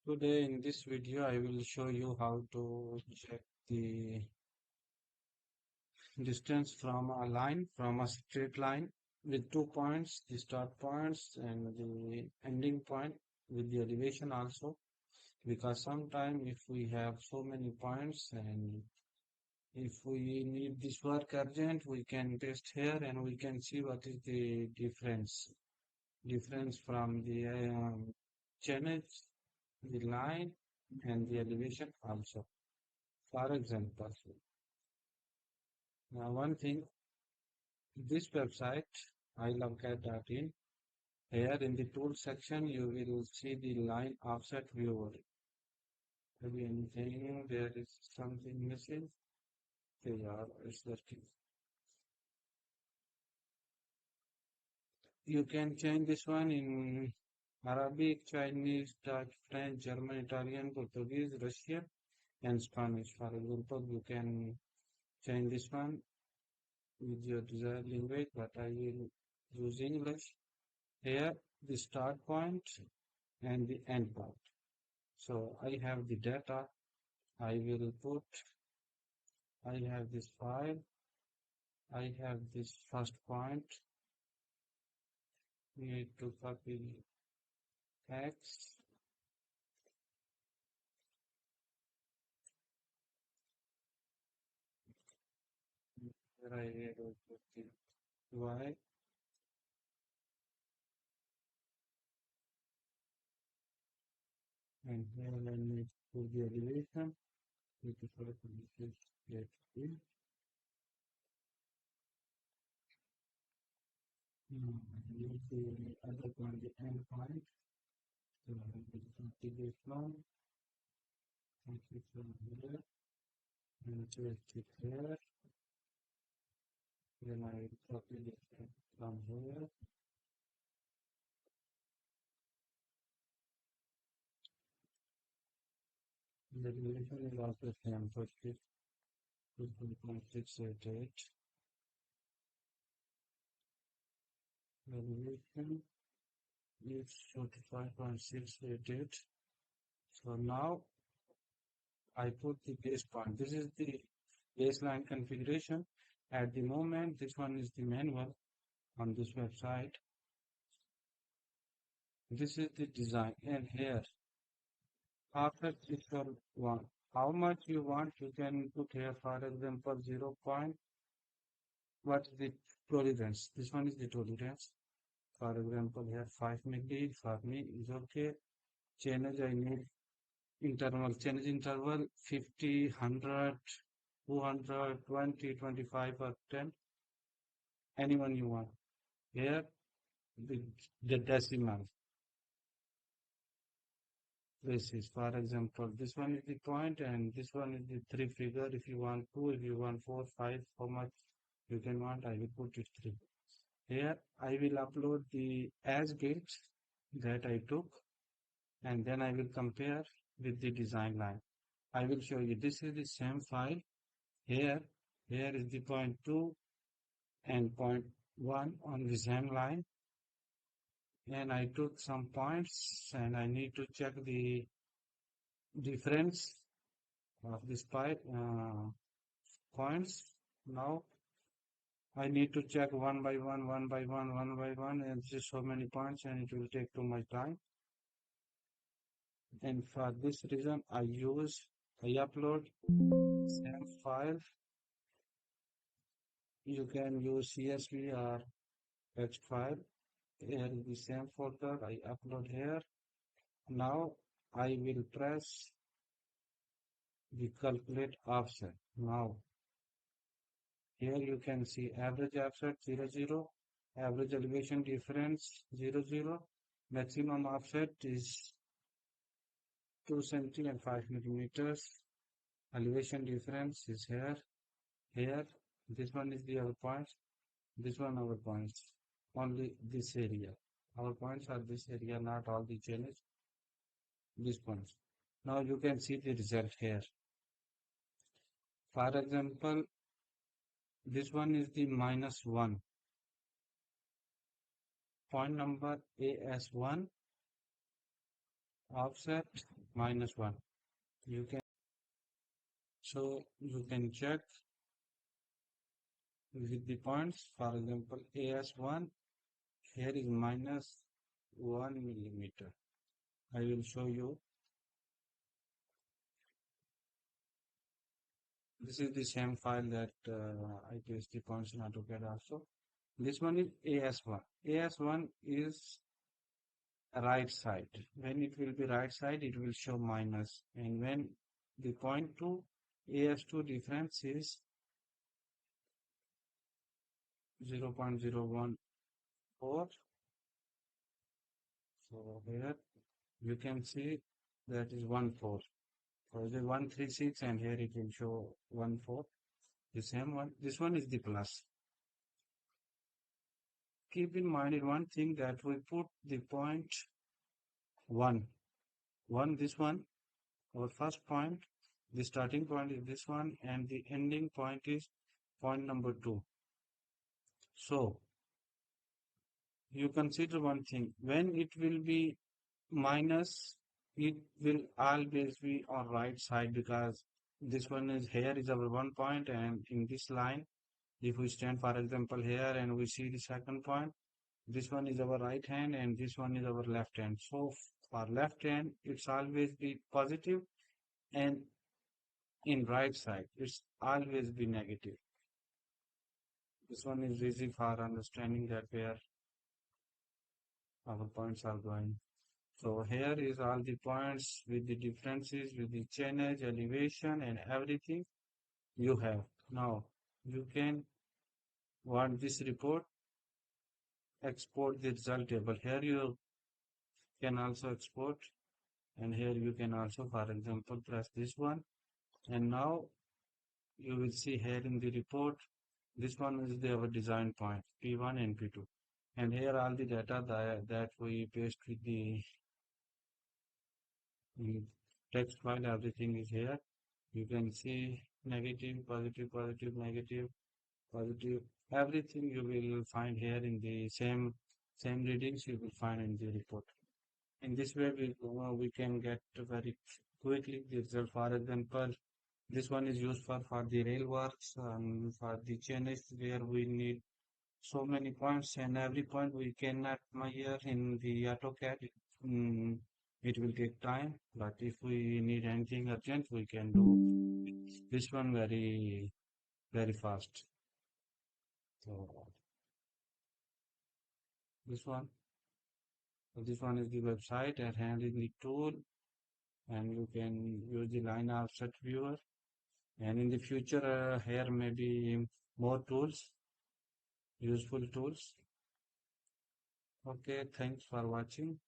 Today in this video I will show you how to check the distance from a straight line with 2 points, the start points and the ending point with the elevation also, because sometime if we have so many points and if we need this work urgent, we can test here and we can see what is the difference from the channels, the line and the elevation also. For example, now one thing, this website, ilovecat.in, here in the tool section, you will see the line offset viewer. Maybe anything, there is something missing. Okay, yeah, it's working. You can change this one in Arabic, Chinese, Dutch, French, German, Italian, Portuguese, Russian, and Spanish. For example, you can change this one with your desired language, but I will use English. Here, the start point and the end point. So I have the data. I will put, I have this file. I have this first point. We need to copy X. Here I will put the Y. And here I need to put the elevation. Need to select this get in. Use the other point, the end point. So I will copy this one. Take it from here. And paste it here. Then I will copy this from here. The relation is also same, 52.688. The relation is 45.688. So now I put the base point. This is the baseline configuration. At the moment, this one is the manual on this website. This is the design. And here, after this one, how much you want, you can put here, for example, 0. What is the tolerance? This one is the tolerance. For example, here 5 MACD for me is okay. Change I need interval, change interval 50, 100, 200, 20, 25 or 10. Anyone you want. Here the decimal. This is, for example, this one is the point and this one is the three figure. If you want two, if you want four, five, how much you can want, I will put it three. Here I will upload the as built that I took, and then I will compare with the design line. I will show you this is the same file. Here is the point 2 and point 1 on the same line, and I took some points and I need to check the difference of this points. Now I need to check one by one, one by one, one by one, and just so many points, and it will take too much time. And for this reason, I upload same file. You can use CSV or text file. Here is the same folder. I upload here. Now I will press the calculate offset. Now here you can see average offset 0, average elevation difference 0, maximum offset is 2 cm and 5 millimeters. Elevation difference is here. Here, this one is the our points. This one our points. Only this area. Our points are this area, not all the channels. These points. Now you can see the result here. For example, this one is the -1. Point number AS1 offset -1. You can you can check with the points. For example, AS1 here is -1 millimeter. I will show you. This is the same file that I paste the points in AutoCAD also. This one is AS1. AS1 is right side. When it will be right side, it will show minus. And when the point to AS2 difference is 0.014. So here you can see that is 1,4. So it is 136 and here it will show 1,4. The same one. This one is the plus. Keep in mind in one thing that we put the point 1. 1 this one. Our first point, the starting point is this one and the ending point is point number 2. So you consider one thing, when it will be minus, it will always be on right side because this one is here is our one point and in this line, if we stand for example here and we see the second point, this one is our right hand and this one is our left hand. So for left hand, it's always be positive and in right side, it's always be negative. This one is easy for understanding that where our points are going. So here is all the points with the differences, with the change, elevation and everything you have. Now you can want this report, export the result table. Here you can also export and here you can also, for example, press this one. And now you will see here in the report, this one is our design point, P1 and P2. And here all the data that we paste with the text file, everything is here. You can see negative, positive, positive, negative, positive. Everything you will find here in the same readings you will find in the report. In this way, we can get very quickly the result. For example, this one is used for the rail works and for the chains where we need so many points and every point we cannot measure in the AutoCAD. Mm, it will take time, but if we need anything urgent, we can do this one very fast. So this one, this one is the website and hand in the tool, and you can use the line offset viewer. And in the future, here may be more tools, useful tools. Okay, thanks for watching.